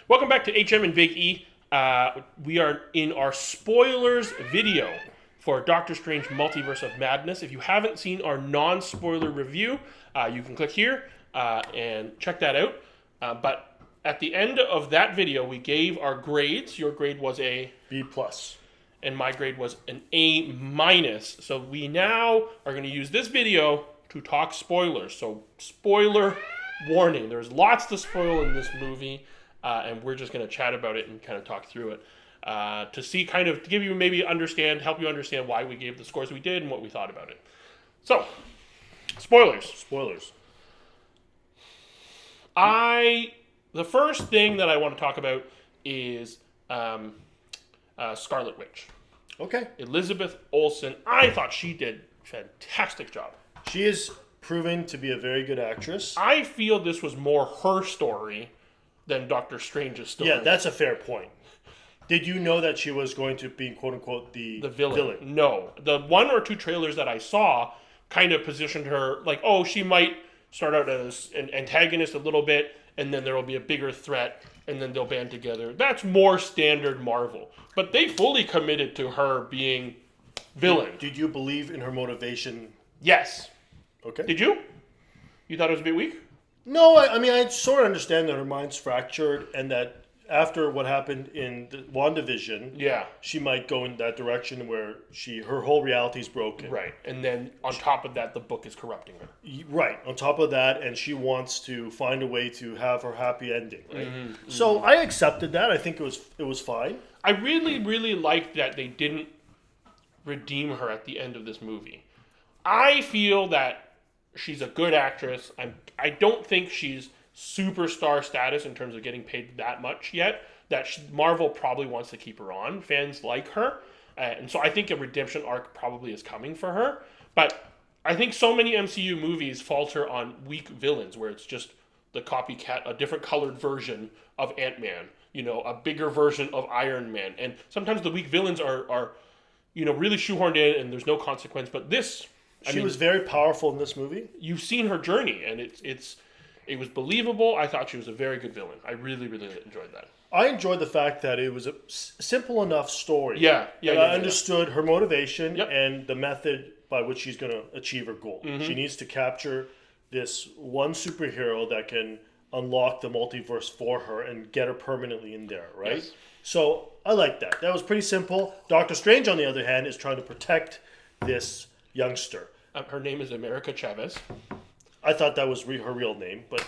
Welcome back to HM and Big E. We are in our spoilers video for Doctor Strange Multiverse of Madness. If you haven't seen our non-spoiler review, you can click here and check that out. But at the end of that video, we gave our grades. Your grade was a B+. And my grade was an A-. So we now are going to use this video to talk spoilers. So spoiler warning. There's lots to spoil in this movie. And we're just going to chat about it and kind of talk through it to see to give you help you understand why we gave the scores we did and what we thought about it. So, spoilers. The first thing that I want to talk about is Scarlet Witch. Okay. Elizabeth Olsen. I thought she did a fantastic job. She is proven to be a very good actress. I feel this was more her story than Doctor Strange's story. Yeah, that's a fair point. Did you know that she was going to be, quote-unquote, the villain? No. The one or two trailers that I saw kind of positioned her like, oh, she might start out as an antagonist a little bit, and then there will be a bigger threat, and then they'll band together. That's more standard Marvel. But they fully committed to her being villain. Did you believe in her motivation? Yes. Okay. Did you? You thought it was a bit weak? No, I sort of understand that her mind's fractured and that after what happened in the WandaVision, she might go in that direction where her whole reality's broken. Right. And then on top of that, the book is corrupting her. Right. On top of that, and she wants to find a way to have her happy ending. Right. Mm-hmm. So I accepted that. I think it was fine. I really, really liked that they didn't redeem her at the end of this movie. I feel that she's a good actress. I don't think she's superstar status in terms of getting paid that much yet. Marvel probably wants to keep her on. Fans like her. And so I think a redemption arc probably is coming for her. But I think so many MCU movies falter on weak villains where it's just the copycat, a different colored version of Ant-Man. A bigger version of Iron Man. And sometimes the weak villains are really shoehorned in and there's no consequence. But this... She was very powerful in this movie. You've seen her journey, and it was believable. I thought she was a very good villain. I really, really enjoyed that. I enjoyed the fact that it was a simple enough story. Yeah. I understood her motivation and the method by which she's going to achieve her goal. Mm-hmm. She needs to capture this one superhero that can unlock the multiverse for her and get her permanently in there, right? Yes. So I like that. That was pretty simple. Doctor Strange, on the other hand, is trying to protect this youngster. Her name is America Chavez. I thought that was her real name, but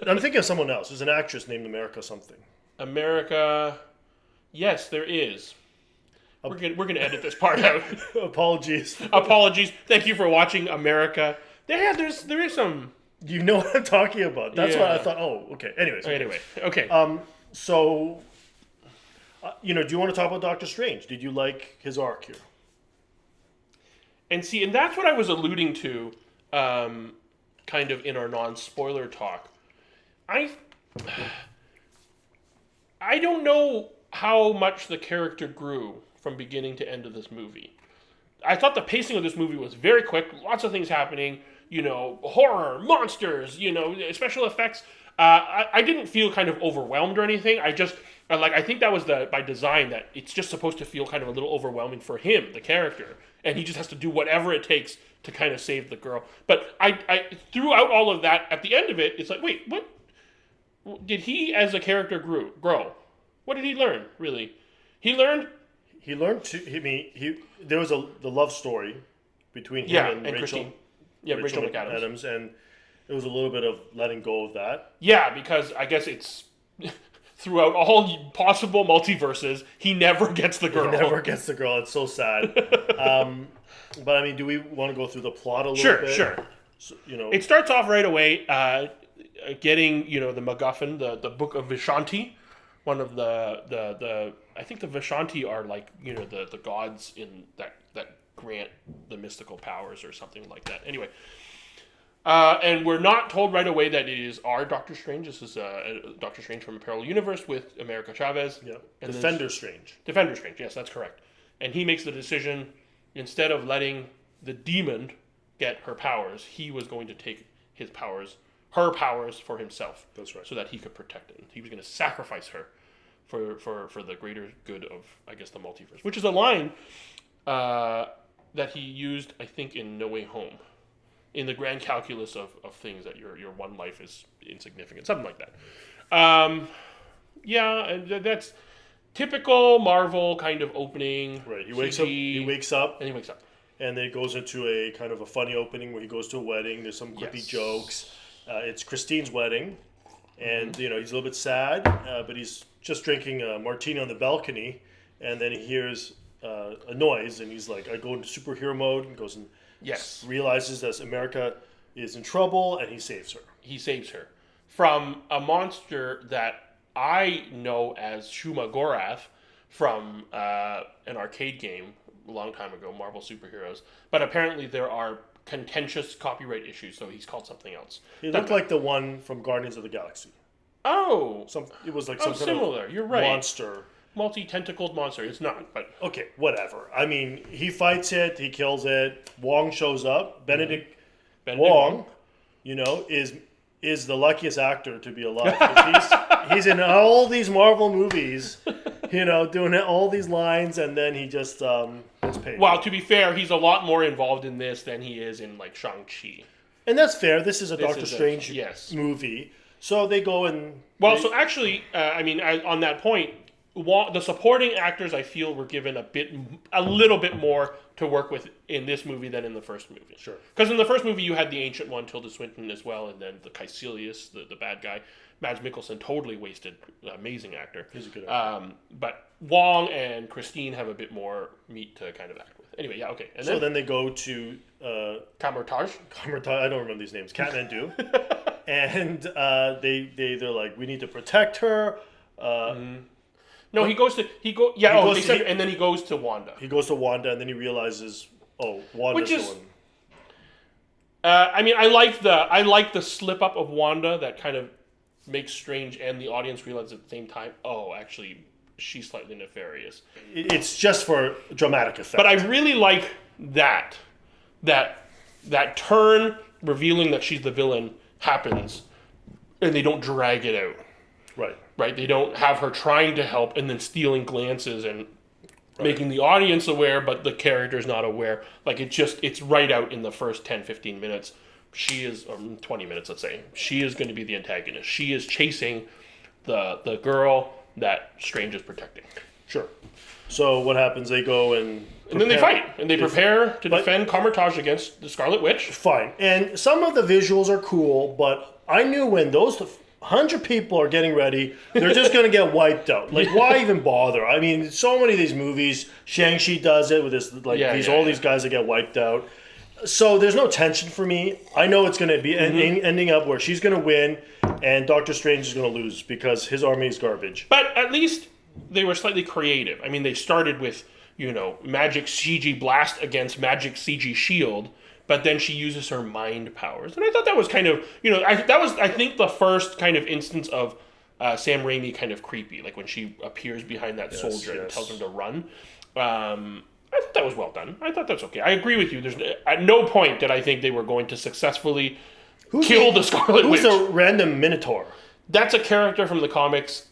I'm thinking of someone else. There's an actress named America something. America, yes, there is. We're gonna edit this part out. Apologies. Thank you for watching America. There is some. You know what I'm talking about. That's why I thought. Oh, okay. Anyways. Anyway, okay. So, do you want to talk about Doctor Strange? Did you like his arc here? And that's what I was alluding to, kind of in our non-spoiler talk. I don't know how much the character grew from beginning to end of this movie. I thought the pacing of this movie was very quick, lots of things happening, horror, monsters, special effects. I didn't feel kind of overwhelmed or anything. I think that was by design, that it's just supposed to feel kind of a little overwhelming for him, the character. And he just has to do whatever it takes to kind of save the girl. But I throughout all of that, at the end of it, it's like, wait, what? Did he, as a character, grow? What did he learn, really? He learned there was the love story between him and Rachel. Rachel McAdams. And it was a little bit of letting go of that. Yeah, because I guess it's... Throughout all possible multiverses, he never gets the girl. It's so sad. But do we want to go through the plot a little bit? Sure. So, it starts off right away getting the MacGuffin, the Book of Vishanti. One of the I think the Vishanti are like the gods in that grant the mystical powers or something like that. Anyway. And we're not told right away that it is our Doctor Strange. This is Doctor Strange from a parallel universe with America Chavez. Yeah. Defender Strange, yes, that's correct. And he makes the decision, instead of letting the demon get her powers, he was going to take his powers her powers for himself. That's right. So that he could protect it. He was going to sacrifice her for the greater good of, I guess, the multiverse, which is a line that he used, I think, in No Way Home, in the grand calculus of things, that your one life is insignificant, something like that. That's typical Marvel kind of opening. Right. He wakes up. And he wakes up. And then it goes into a kind of a funny opening where he goes to a wedding. There's some quippy jokes. It's Christine's wedding, and he's a little bit sad, but he's just drinking a martini on the balcony, and then he hears a noise, and he's like, "I go into superhero mode," and goes and realizes that America is in trouble, and he saves her. He saves her from a monster that I know as Shuma Gorath from an arcade game a long time ago, Marvel Superheroes. But apparently there are contentious copyright issues, so he's called something else. He looked like the one from Guardians of the Galaxy. Oh! It was like some kind similar. You're right. Monster. Multi-tentacled monster. It's not, but... Okay, whatever. I mean, he fights it, he kills it, Wong shows up. Benedict Wong, is the luckiest actor to be alive. He's in all these Marvel movies, doing all these lines, and then he just gets paid. Well, to be fair, he's a lot more involved in this than he is in, like, Shang-Chi. And that's fair. This is a Doctor Strange movie. So they go and... Well, so actually, on that point, the supporting actors, I feel, were given a little bit more to work with in this movie than in the first movie. Sure. Because in the first movie, you had the Ancient One, Tilda Swinton, as well, and then the Caecilius, the bad guy. Mads Mikkelsen totally wasted. Amazing actor. He's a good actor. But Wong and Christine have a bit more meat to kind of act with. Anyway, yeah, okay. And then they go to... Kamar-Taj? I don't remember these names. Kathmandu. And they're like, we need to protect her. No, and then he goes to Wanda. He goes to Wanda, and then he realizes, Wanda's the one. I like the slip up of Wanda that kind of makes Strange and the audience realize at the same time, actually, she's slightly nefarious. It's just for dramatic effect. But I really like that turn revealing that she's the villain happens, and they don't drag it out. Right. They don't have her trying to help and then stealing glances and making the audience aware, but the character's not aware. Like, it's right out in the first 10, 15 minutes. She is, 20 minutes, let's say. She is going to be the antagonist. She is chasing the girl that Strange is protecting. Sure. So what happens? They go and then they fight. And they prepare to defend Kamar-Taj against the Scarlet Witch. Fine. And some of the visuals are cool, but I knew when those 100 people are getting ready, they're just going to get wiped out. Like, why even bother? I mean, so many of these movies, Shang-Chi does it with this, these guys that get wiped out. So there's no tension for me. I know it's going to be ending up where she's going to win and Doctor Strange is going to lose because his army is garbage. But at least they were slightly creative. I mean, they started with, magic CG blast against magic CG shield. But then she uses her mind powers. And I thought that was kind of, I think, the first kind of instance of Sam Raimi kind of creepy. Like when she appears behind that soldier and tells him to run. I thought that was well done. I thought that's okay. I agree with you. There's at no point did I think they were going to successfully kill the Scarlet Witch. Who's a random Minotaur? That's a character from the comics.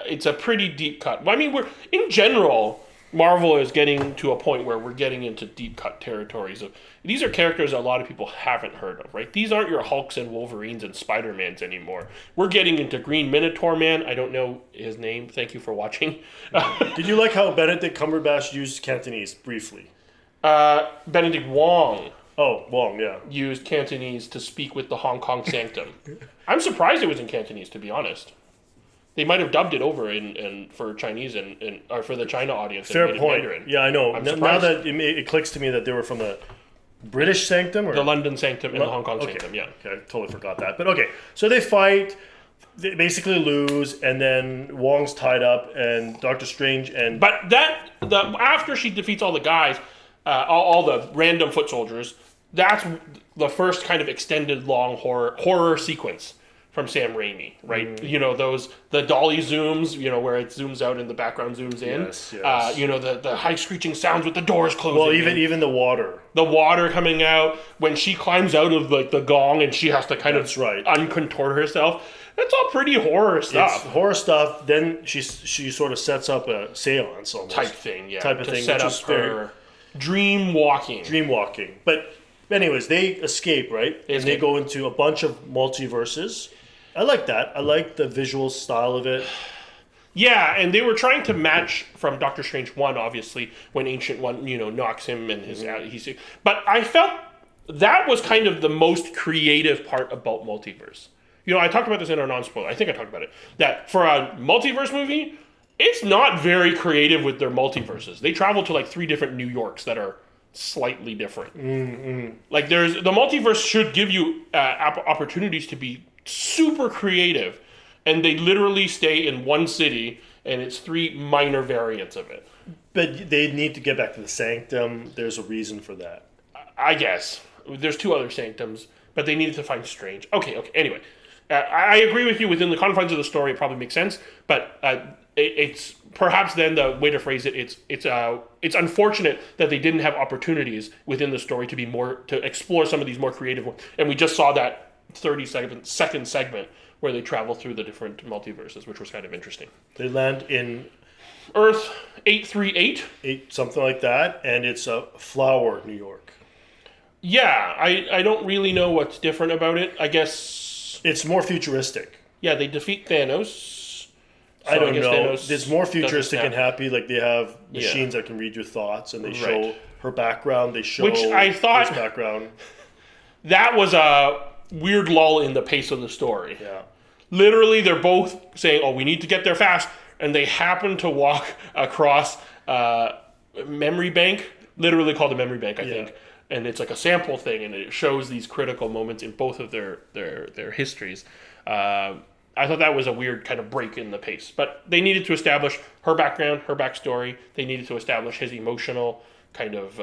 It's a pretty deep cut. I mean, in general... Marvel is getting to a point where we're getting into deep cut territories of these are characters that a lot of people haven't heard of, right? These aren't your Hulks and Wolverines and Spider-Mans anymore. We're getting into Green Minotaur Man. I don't know his name. Thank you for watching. Did you like how Benedict Cumberbatch used Cantonese briefly? Benedict Wong. Oh, Wong, yeah. Used Cantonese to speak with the Hong Kong Sanctum. I'm surprised it was in Cantonese, to be honest. They might have dubbed it over for Chinese or for the China audience. Fair point. Mandarin. Yeah, I know. Now that it clicks to me that they were from the British Sanctum? Or? The London Sanctum and the Hong Kong Sanctum, yeah. Okay, I totally forgot that. But okay, so they fight, they basically lose, and then Wong's tied up, and Doctor Strange and... But after she defeats all the guys, all the random foot soldiers, that's the first kind of extended long horror sequence from Sam Raimi, right? You know, the dolly zooms, you know, where it zooms out and the background zooms in. Yes. You know, the high screeching sounds with the doors closing. Well, even the water. The water coming out when she climbs out of like the gong and she has to kind That's of right. uncontort herself. That's all pretty horror stuff. It's horror stuff. Then she sort of sets up a seance almost. Type thing, yeah. Type of to thing. set up her dream walking. Dream walking. But anyways, they escape, right? And they go into a bunch of multiverses. I like that. I like the visual style of it. Yeah, and they were trying to match from Doctor Strange 1, obviously, when Ancient One, you know, knocks him and his... But I felt that was kind of the most creative part about Multiverse. You know, I talked about this in our non-spoiler. I think I talked about it. That for a multiverse movie, it's not very creative with their multiverses. They travel to like 3 different New Yorks that are slightly different. Mm-hmm. Like the multiverse should give you opportunities to be super creative, and they literally stay in one city, and it's 3 minor variants of it. But they need to get back to the Sanctum. There's a reason for that. I guess. There's 2 other Sanctums, but they needed to find Strange. Okay, anyway. I agree with you. Within the confines of the story, it probably makes sense, but it's perhaps then the way to phrase it. It's unfortunate that they didn't have opportunities within the story to explore some of these more creative ones, and we just saw that 30-second segment where they travel through the different multiverses, which was kind of interesting. They land in Earth 838, something like that, and it's a flower, New York. Yeah, I don't really know what's different about it. I guess it's more futuristic. Yeah, they defeat Thanos. I don't know. It's more futuristic and happy. Like they have machines that can read your thoughts, and they show her background. They show which I thought his background. That was a weird lull in the pace of the story. Yeah. Literally, they're both saying, "Oh, we need to get there fast," and they happen to walk across memory bank, literally called a memory bank, I think. And it's like a sample thing, and it shows these critical moments in both of their histories. I thought that was a weird kind of break in the pace. But they needed to establish her background, her backstory. They needed to establish his emotional kind of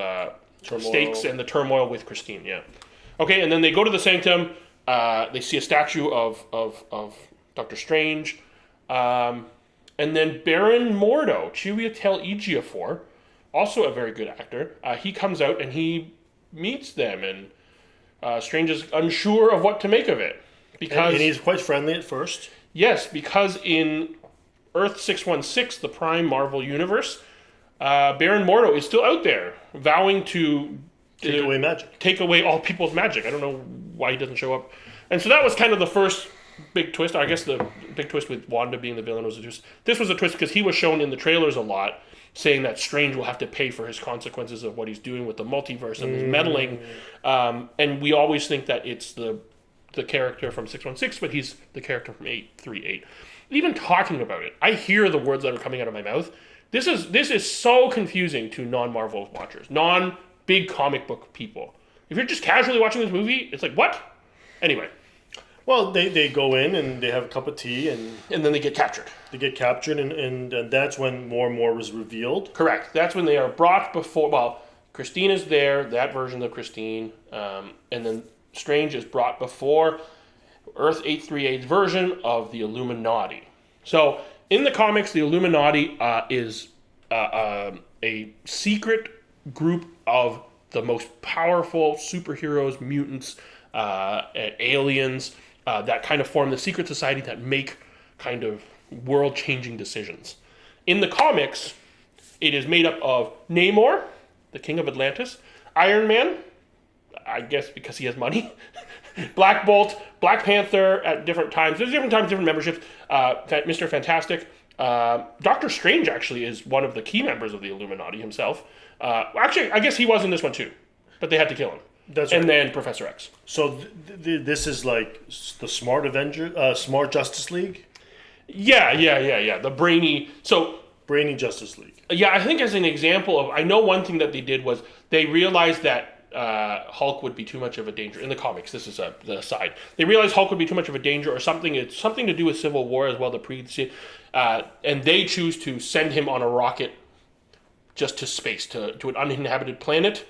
stakes and the turmoil with Christine, yeah. Okay, and then they go to the Sanctum. They see a statue of Doctor Strange. And then Baron Mordo, Chiwetel Ejiofor, also a very good actor, he comes out and he meets them, and Strange is unsure of what to make of it. Because and he's quite friendly at first. Yes, because in Earth 616, the Prime Marvel Universe, Baron Mordo is still out there, vowing to take away magic. Take away all people's magic. I don't know why he doesn't show up. And so that was kind of the first big twist. I guess the big twist with Wanda being the villain was a twist. This was a twist because he was shown in the trailers a lot, saying that Strange will have to pay for his consequences of what he's doing with the multiverse and his meddling. And we always think that it's the character from 616, but he's the character from 838. Even talking about it, I hear the words that are coming out of my mouth. This is so confusing to non-Marvel watchers, non-big comic book people. If you're just casually watching this movie, it's like, what? Anyway. Well, they go in and they have a cup of tea and then they get captured. They get captured and that's when more and more was revealed. Correct. That's when they are brought before. Well, Christine is there, that version of Christine, and then Strange is brought before Earth 838's version of the Illuminati. So in the comics, the Illuminati is a secret group of the most powerful superheroes, mutants, aliens. That kind of form the secret society that make kind of world-changing decisions. In the comics, it is made up of Namor, the King of Atlantis, Iron Man, I guess because he has money, Black Bolt, Black Panther at different times. There's different times, different memberships. Mr. Fantastic. Doctor Strange actually is one of the key members of the Illuminati himself. Actually, I guess he was in this one too, but they had to kill him. That's right. And then Professor X. So this is like the smart smart Justice League? Yeah. The brainy Justice League. Yeah, I think as an example of, I know one thing that they did was they realized that Hulk would be too much of a danger in the comics. This is the aside. They realized Hulk would be too much of a danger, or something. It's something to do with Civil War as well. And they choose to send him on a rocket just to space, to an uninhabited planet,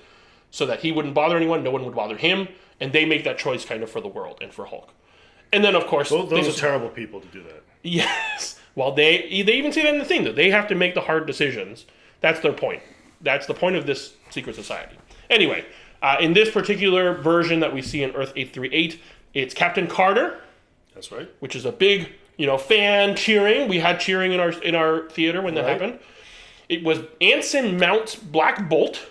so that he wouldn't bother anyone, no one would bother him, and they make that choice kind of for the world and for Hulk. And then, of course... Those are terrible people to do that. Yes. Well, they even say that in the thing, though. They have to make the hard decisions. That's their point. That's the point of this secret society. Anyway, in this particular version that we see in Earth 838, it's Captain Carter. That's right. Which is a big, fan cheering. We had cheering in our theater when that happened. It was Anson Mount's Black Bolt,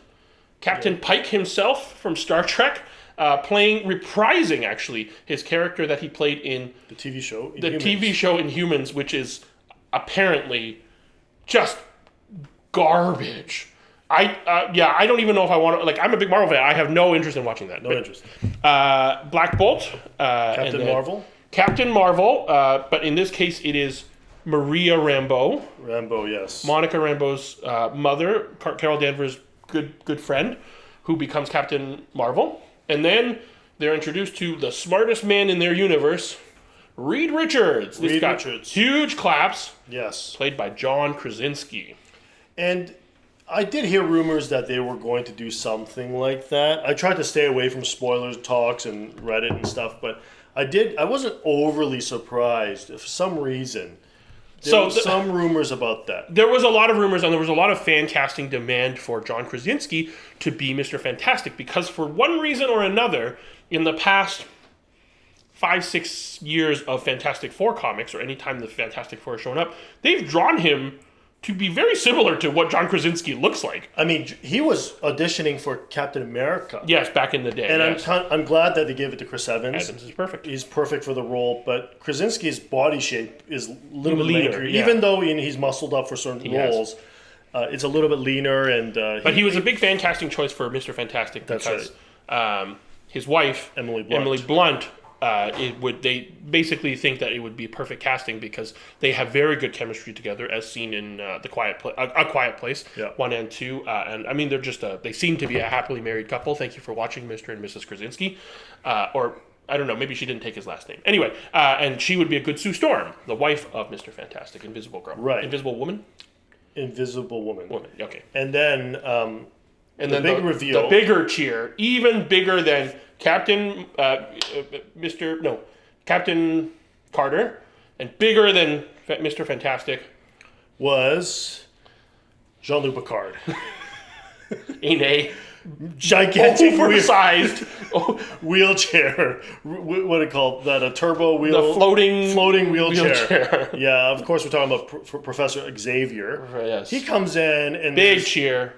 Captain Pike himself from Star Trek, reprising actually his character that he played in the TV show. TV show Inhumans, which is apparently just garbage. I don't even know if I want to. Like, I'm a big Marvel fan. I have no interest in watching that. No interest. Black Bolt, Captain Marvel. Captain Marvel, but in this case it is Maria Rambeau. Rambeau, yes. Monica Rambeau's mother, Carol Danvers' good friend, who becomes Captain Marvel. And then they're introduced to the smartest man in their universe, Reed Richards. Reed Richards. Huge claps. Yes. Played by John Krasinski. And I did hear rumors that they were going to do something like that. I tried to stay away from spoilers talks and Reddit and stuff, but I wasn't overly surprised for some reason. There were some rumors about that. There was a lot of rumors, and there was a lot of fan casting demand for John Krasinski to be Mr. Fantastic, because for one reason or another, in the past 5-6 years of Fantastic Four comics, or any time the Fantastic Four has shown up, they've drawn him to be very similar to what John Krasinski looks like. I mean, he was auditioning for Captain America. Yes, back in the day. And yes. I'm glad that they gave it to Chris Evans. Evans is perfect. He's perfect for the role, but Krasinski's body shape is a little bit leaner, lankier. yeah. Even though he's muscled up for certain roles, it's a little bit leaner. But he was a big fan casting choice for Mr. Fantastic because his wife, Emily Blunt, they basically think that it would be perfect casting because they have very good chemistry together, as seen in A Quiet Place 1 and 2. And I mean, they're just they seem to be a happily married couple. Thank you for watching, Mr. and Mrs. Krasinski. Or I don't know, maybe she didn't take his last name. Anyway, and she would be a good Sue Storm, the wife of Mr. Fantastic, Invisible Girl, right? Invisible Woman. Invisible Woman. Okay. And then the big reveal, the bigger cheer, even bigger than Captain Carter, and bigger than Mr. Fantastic, was Jean-Luc Picard in a gigantic oversized wheelchair. What do you call that? A turbo wheel? The floating wheelchair. Yeah, of course we're talking about Professor Xavier. Yes. He comes in and big cheer.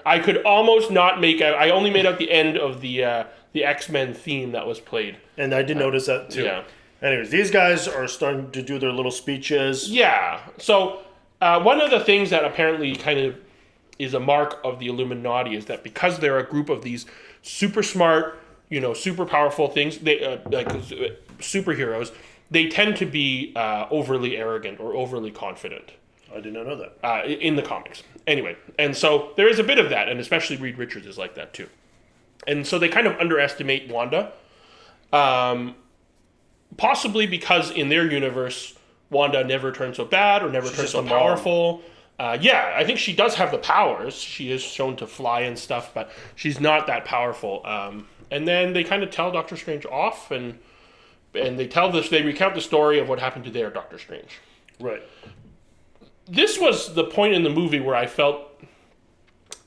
I could almost not make out. I only made out the end of the X-Men theme that was played. And I did notice that too. Yeah. Anyways, these guys are starting to do their little speeches. Yeah. So one of the things that apparently kind of is a mark of the Illuminati is that because they're a group of these super smart, super powerful things, they like superheroes, they tend to be overly arrogant or overly confident. I did not know that. In the comics. Anyway, and so there is a bit of that, and especially Reed Richards is like that too. And so they kind of underestimate Wanda, possibly because in their universe, Wanda never turned so bad or never turned so powerful. I think she does have the powers. She is shown to fly and stuff, but she's not that powerful. And then they kind of tell Doctor Strange off, and they recount the story of what happened to their Doctor Strange. Right. This was the point in the movie where I felt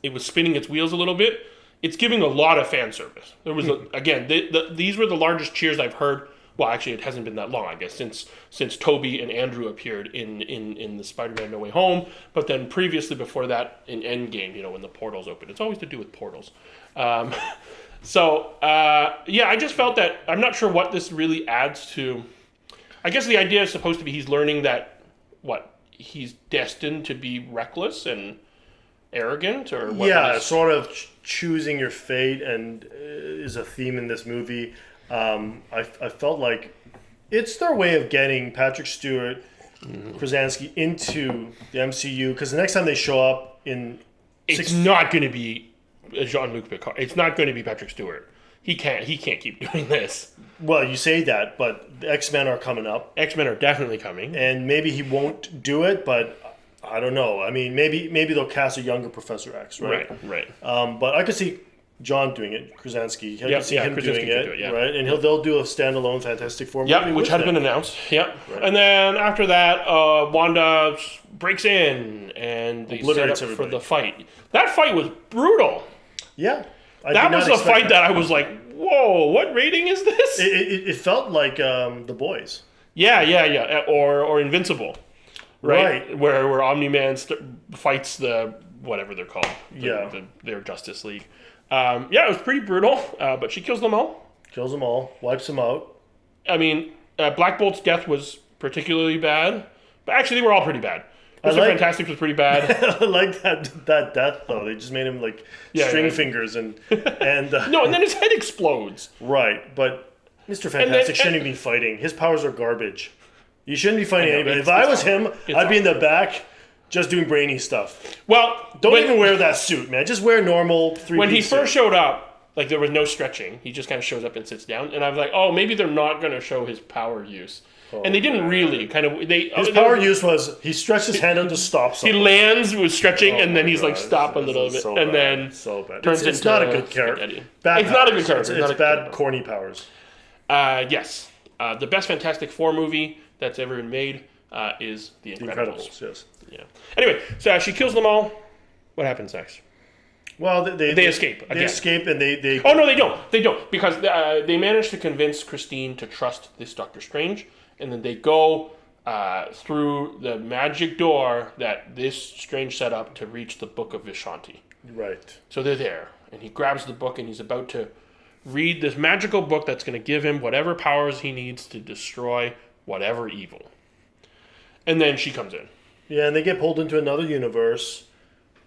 it was spinning its wheels a little bit. It's giving a lot of fan service. There was these were the largest cheers I've heard. Well, actually, it hasn't been that long, I guess, since Toby and Andrew appeared in the Spider-Man No Way Home. But then previously, before that, in Endgame, when the portals open. It's always to do with portals. I just felt that I'm not sure what this really adds to. I guess the idea is supposed to be he's learning that he's destined to be reckless and arrogant, or what? Yeah, sort of choosing your fate, and is a theme in this movie. I felt like it's their way of getting Patrick Stewart, Krasinski into the MCU, because the next time they show up it's not going to be Jean-Luc Picard. It's not going to be Patrick Stewart. He can't keep doing this. Well, you say that, but the X-Men are coming up. X-Men are definitely coming, and maybe he won't do it, but I don't know. I mean, maybe they'll cast a younger Professor X, right? Right. But I could see John doing it, Krasinski. You can see him Krasinski doing could it, do it, right? And they'll do a standalone Fantastic Four movie. Yep, which had been announced. Yep. Right. And then after that, Wanda breaks in and they set up for the fight. That fight was brutal. Yeah. That was a fight that I was like, whoa, what rating is this? It felt like The Boys. Yeah. Or Invincible. Right. Where Omni-Man fights the, whatever they're called. Their Justice League. It was pretty brutal, but she kills them all. Kills them all, wipes them out. I mean, Black Bolt's death was particularly bad, but actually they were all pretty bad. Mr. Fantastic was pretty bad. I like that death though. They just made him like string fingers and no, and then his head explodes. Right, but Mr. Fantastic shouldn't be fighting. His powers are garbage. You shouldn't be fighting anybody. If I was him, I'd be in the back. Just doing brainy stuff. Well, don't even wear that suit, man. Just wear normal 3D When he first showed up, like there was no stretching. He just kind of shows up and sits down, and I was like, oh, maybe they're not going to show his power use. And they didn't really. His power use was he stretched his hand out to stop something. He lands with stretching, and then he's like, stop a little bit, and then turns into. It's not a good character. It's not a good character. It's bad, corny powers. Yes, the best Fantastic Four movie that's ever been made is The Incredibles. Yes. Yeah. Anyway, so she kills them all. What happens next? Well, they escape. Again. They escape and they. Oh no, they don't. They don't because they manage to convince Christine to trust this Doctor Strange, and then they go through the magic door that this Strange set up to reach the Book of Vishanti. Right. So they're there, and he grabs the book and he's about to read this magical book that's going to give him whatever powers he needs to destroy whatever evil. And then she comes in. Yeah, and they get pulled into another universe,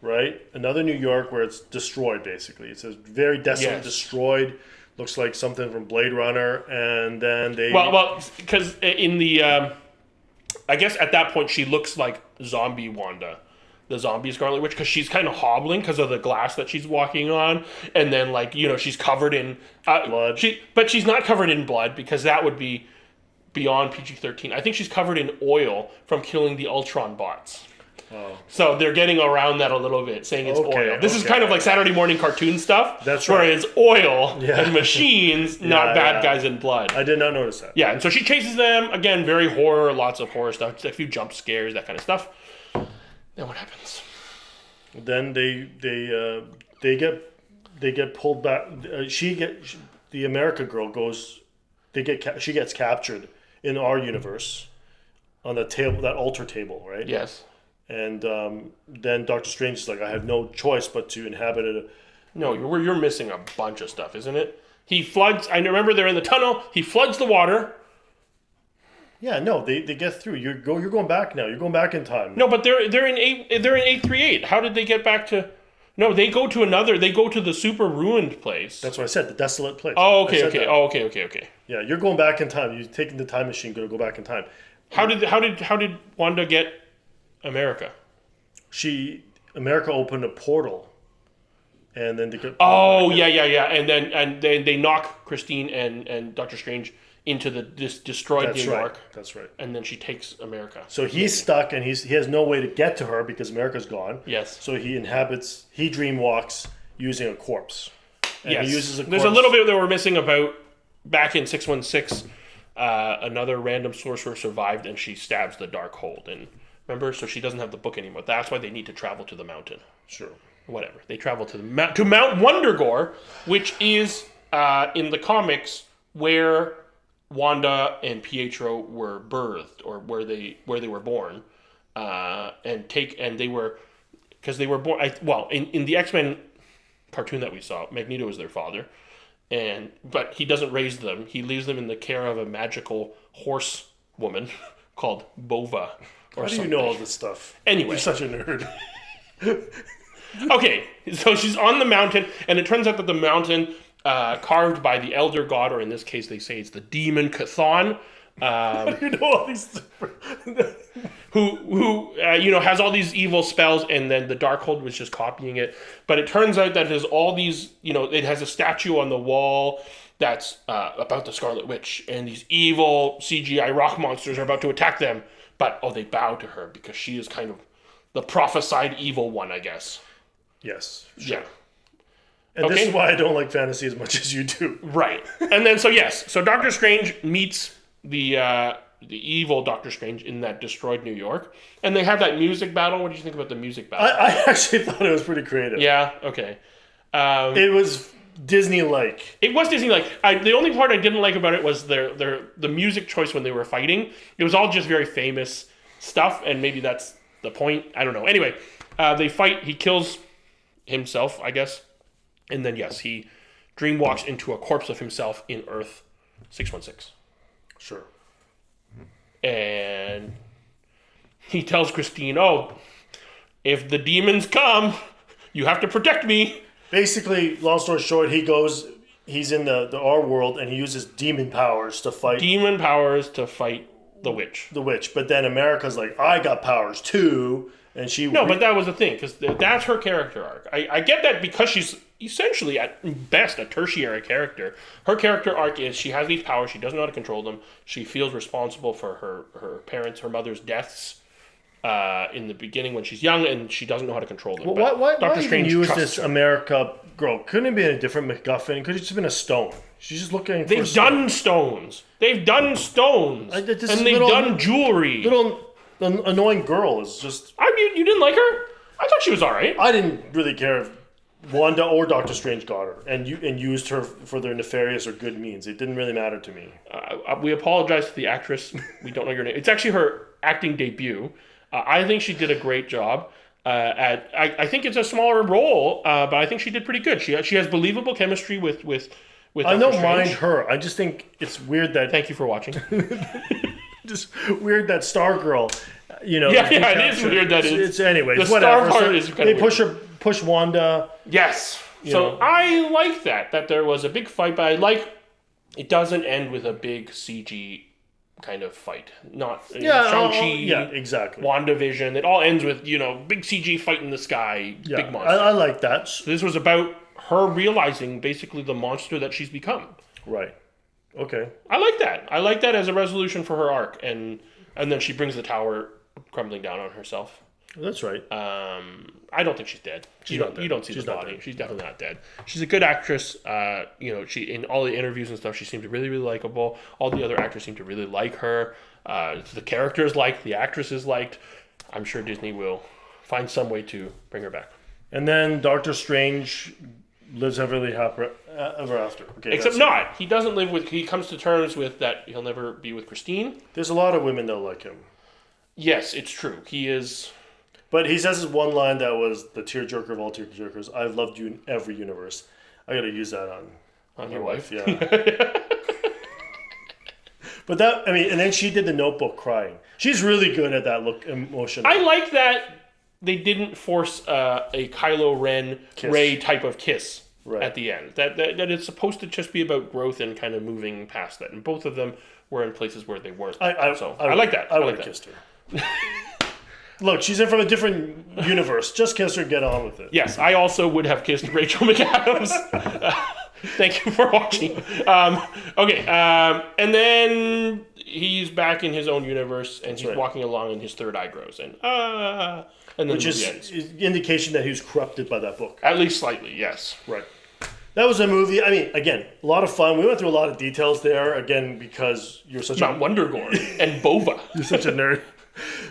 right? Another New York where it's destroyed, basically. It's a very desolate, destroyed. Looks like something from Blade Runner, and then they... Well, because in the... I guess at that point she looks like zombie Wanda, the zombie Scarlet Witch, because she's kind of hobbling because of the glass that she's walking on, and then, like, you know, she's covered in... blood. But she's not covered in blood, because that would be... beyond PG-13. I think she's covered in oil from killing the Ultron bots. Oh. So they're getting around that a little bit, saying it's oil. This is kind of like Saturday morning cartoon stuff. That's right. Where it's oil and machines, not bad guys in blood. I did not notice that. Yeah, and so she chases them. Again, very horror, lots of horror stuff. A few jump scares, that kind of stuff. Then what happens? Then they get pulled back. The America girl goes. She gets captured in our universe on the table, that altar table, right? Yes. And then Doctor Strange is like, I have no choice but to inhabit it. No, you're missing a bunch of stuff, isn't it? He floods. I remember they're in the tunnel. He floods the water. Yeah, no, they get through. You're going back now. You're going back in time. No, but they're in 838. How did they get back to? No, they go to the super ruined place. That's what I said, the desolate place. Oh, okay. Oh, okay. Yeah, you're going back in time. You're taking the time machine, going to go back in time. How did Wanda get America? America opened a portal, and then they could. Oh yeah, and then they knock Christine and Doctor Strange into this destroyed New York. That's right. And then she takes America. So he's stuck, and he has no way to get to her because America's gone. Yes. So he dream walks using a corpse. And yes. He uses a corpse. There's a little bit that we're missing about back in 616. Another random sorcerer survived, and she stabs the Darkhold. And remember, so she doesn't have the book anymore. That's why they need to travel to the mountain. Sure. Whatever. They travel to Mount Wundagore, which is in the comics where Wanda and Pietro were birthed, or where they were born, and they were born. In the X-Men cartoon that we saw, Magneto is their father, but he doesn't raise them. He leaves them in the care of a magical horse woman called Bova. How do you know all this stuff? Anyway, you're such a nerd. Okay, so she's on the mountain, and it turns out that the mountain, carved by the Elder God, or in this case they say it's the demon Chthon, you know all these who has all these evil spells, and then the Darkhold was just copying it. But it turns out that it has all these, it has a statue on the wall that's about the Scarlet Witch, and these evil CGI rock monsters are about to attack them. But they bow to her because she is kind of the prophesied evil one, I guess. Yes. Sure. And this is why I don't like fantasy as much as you do. Right. And then, so Doctor Strange meets the evil Doctor Strange in that destroyed New York. And they have that music battle. What did you think about the music battle? I actually thought it was pretty creative. Yeah, okay. It was Disney-like. It was Disney-like. The only part I didn't like about it was the music choice when they were fighting. It was all just very famous stuff, and maybe that's the point. I don't know. Anyway, they fight. He kills himself, I guess. And then, yes, he dreamwalks into a corpse of himself in Earth 616. Sure. And he tells Christine, oh, if the demons come, you have to protect me. Basically, long story short, he's in the our world, and he uses demon powers to fight. Demon powers to fight the witch. The witch. But then America's like, I got powers too. And she... No, but that was the thing, because that's her character arc. I get that because she's essentially, at best, a tertiary character. Her character arc is she has these powers, she doesn't know how to control them, she feels responsible for her parents, her mother's deaths in the beginning when she's young, and she doesn't know how to control them. Well, why even use this her. America girl? Couldn't it be a different MacGuffin? Could have just been a stone. She's just looking for They've done stones. They've done stones. And they've done jewelry. Little annoying girl is just... I mean, you didn't like her? I thought she was all right. I didn't really care if Wanda or Doctor Strange got her and used her for their nefarious or good means. It didn't really matter to me. We apologize to the actress. We don't know your name. It's actually her acting debut. I think she did a great job. I think it's a smaller role, but I think she did pretty good. She has believable chemistry with I don't mind her. I just think it's weird that... Thank you for watching. Just weird that Stargirl, Yeah, it is weird that it's anyways, the whatever. Star part is kind they of push Wanda. Yes. So I like that there was a big fight, but I like it doesn't end with a big CG kind of fight. Not Shang-Chi, exactly. WandaVision. It all ends with, big CG fight in the sky, big monster. I like that. So this was about her realizing basically the monster that she's become. Right. Okay. I like that. I like that as a resolution for her arc, and then she brings the tower crumbling down on herself. That's right. I don't think she's dead. You don't see the body. She's definitely not dead. She's a good actress. She in all the interviews and stuff, she seemed really, really likable. All the other actors seem to really like her. The characters liked, the actresses liked. I'm sure Disney will find some way to bring her back. And then Doctor Strange lives happily ever after. Okay, except not. He doesn't live with... He comes to terms with that he'll never be with Christine. There's a lot of women that like him. Yes, it's true. He is... But he says his one line that was the tearjerker of all tearjerkers. I've loved you in every universe. I got to use that on your wife. Yeah. But and then she did the Notebook crying. She's really good at that emotion. I like that they didn't force a Kylo Ren Rey type of kiss at the end. That it's supposed to just be about growth and kind of moving past that. And both of them were in places where they weren't. I like that. I would have kissed her. Look, she's in from a different universe. Just kiss her and get on with it. Yes, I also would have kissed Rachel McAdams. Thank you for watching. Okay, and then he's back in his own universe, and he's walking along, and his third eye grows, and then which is indication that he was corrupted by that book. At least slightly, yes. Right. That was a movie. I mean, again, a lot of fun. We went through a lot of details there, again, because you're such Not Wondergorn and Bova. You're such a nerd.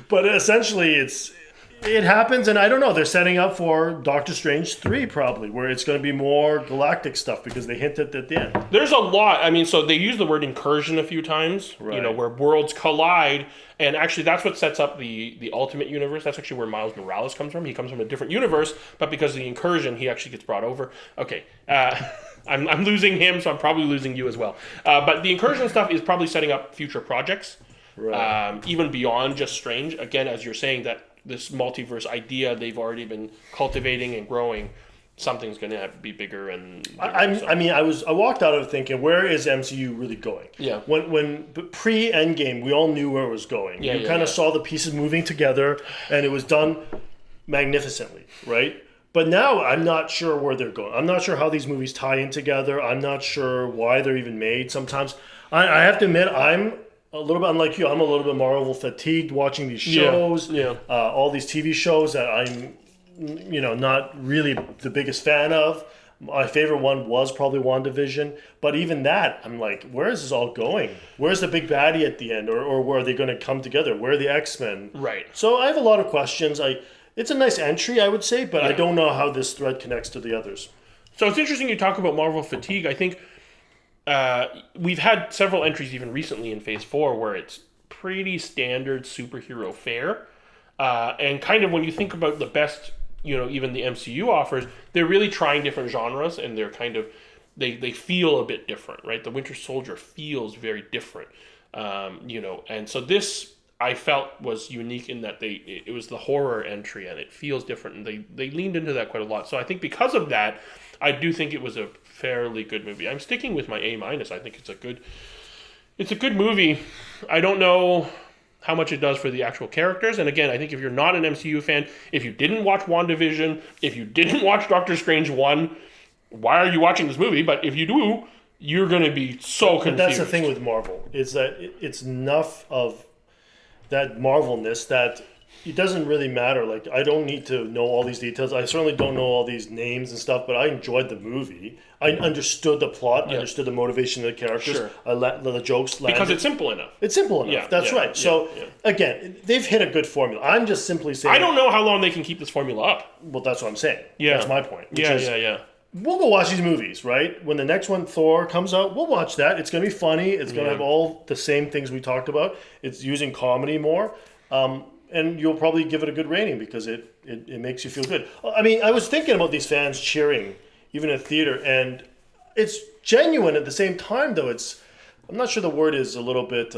But essentially, it happens, and I don't know. They're setting up for Doctor Strange 3, probably, where it's going to be more galactic stuff, because they hinted at the end. There's a lot. I mean, so they use the word incursion a few times, where worlds collide, and actually that's what sets up the Ultimate Universe. That's actually where Miles Morales comes from. He comes from a different universe, but because of the incursion, he actually gets brought over. Okay, I'm losing him, so I'm probably losing you as well. But the incursion stuff is probably setting up future projects. Right. Even beyond just Strange. Again, as you're saying, that this multiverse idea they've already been cultivating and growing, something's going to be bigger and bigger. I walked out of it thinking, where is MCU really going? Yeah. When pre-Endgame, we all knew where it was going. You kind of saw the pieces moving together, and it was done magnificently, right? But now I'm not sure where they're going. I'm not sure how these movies tie in together. I'm not sure why they're even made sometimes. I have to admit, I'm a little bit unlike you. I'm a little bit Marvel fatigued watching these shows, all these TV shows that I'm, not really the biggest fan of. My favorite one was probably WandaVision, but even that, I'm like, where is this all going? Where's the big baddie at the end, or where are they going to come together? Where are the X-Men? Right. So I have a lot of questions. It's a nice entry, I would say, but I don't know how this thread connects to the others. So it's interesting you talk about Marvel fatigue. I think we've had several entries even recently in Phase 4 where it's pretty standard superhero fare. And kind of when you think about the best, even the MCU offers, they're really trying different genres, and they're kind of, they feel a bit different, right? The Winter Soldier feels very different, and so this I felt was unique in that it was the horror entry, and it feels different, and they leaned into that quite a lot. So I think because of that, I do think it was a fairly good movie. I'm sticking with my A-. I think it's a good movie. I don't know how much it does for the actual characters. And again, I think if you're not an MCU fan, if you didn't watch WandaVision, if you didn't watch Doctor Strange 1, why are you watching this movie? But if you do, you're going to be so confused. But that's the thing with Marvel, is that it's enough of that Marvelness that it doesn't really matter. Like, I don't need to know all these details. I certainly don't know all these names and stuff, but I enjoyed the movie. I understood the plot. I understood the motivation of the characters. Sure. The jokes landed. Because it's simple enough. It's simple enough. That's right. So, again, they've hit a good formula. I'm just simply saying... I don't know how long they can keep this formula up. Well, that's what I'm saying. Yeah. That's my point. Yeah. We'll go watch these movies, right? When the next one, Thor, comes out, we'll watch that. It's going to be funny. It's going to have all the same things we talked about. It's using comedy more. And you'll probably give it a good rating because it makes you feel good. I mean, I was thinking about these fans cheering, even in theater, and it's genuine at the same time, though. I'm not sure the word is a little bit,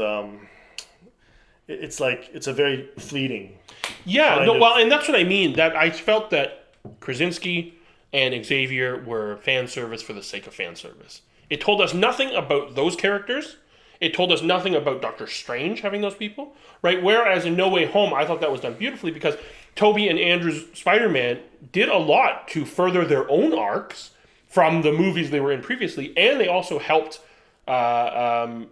it's like, it's a very fleeting. Yeah, and that's what I mean. That I felt that Krasinski and Xavier were fan service for the sake of fan service. It told us nothing about those characters. It told us nothing about Doctor Strange having those people, right? Whereas in No Way Home, I thought that was done beautifully because Tobey and Andrew's Spider-Man did a lot to further their own arcs from the movies they were in previously, and they also helped Tom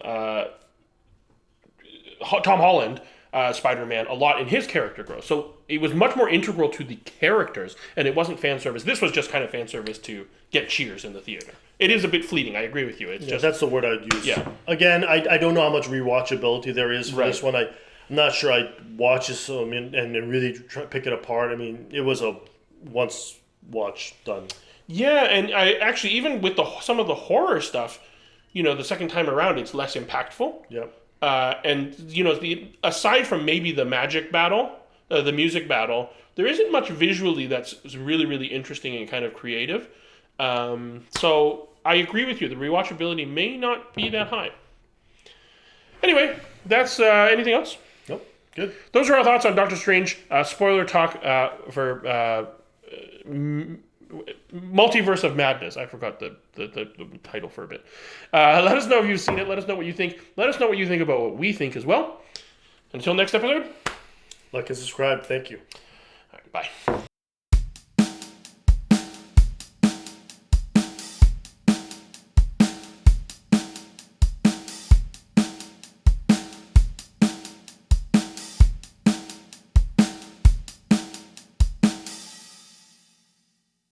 Holland, Spider-Man, a lot in his character growth. So it was much more integral to the characters, and it wasn't fan service. This was just kind of fan service to get cheers in the theater. It is a bit fleeting. I agree with you. It's just that's the word I'd use. Yeah. Again, I don't know how much rewatchability there is for this one. I'm not sure I'd watch this and really pick it apart. I mean, it was a once watch done. Yeah, and I actually, even with some of the horror stuff, the second time around, it's less impactful. Yep. And aside from maybe the magic battle, the music battle, there isn't much visually that's really, really interesting and kind of creative. So I agree with you. The rewatchability may not be that high. Anyway, that's anything else? Nope. Good. Those are our thoughts on Doctor Strange. Spoiler talk for Multiverse of Madness. I forgot the title for a bit. Let us know if you've seen it. Let us know what you think. Let us know what you think about what we think as well. Until next episode. Like and subscribe. Thank you. All right, bye.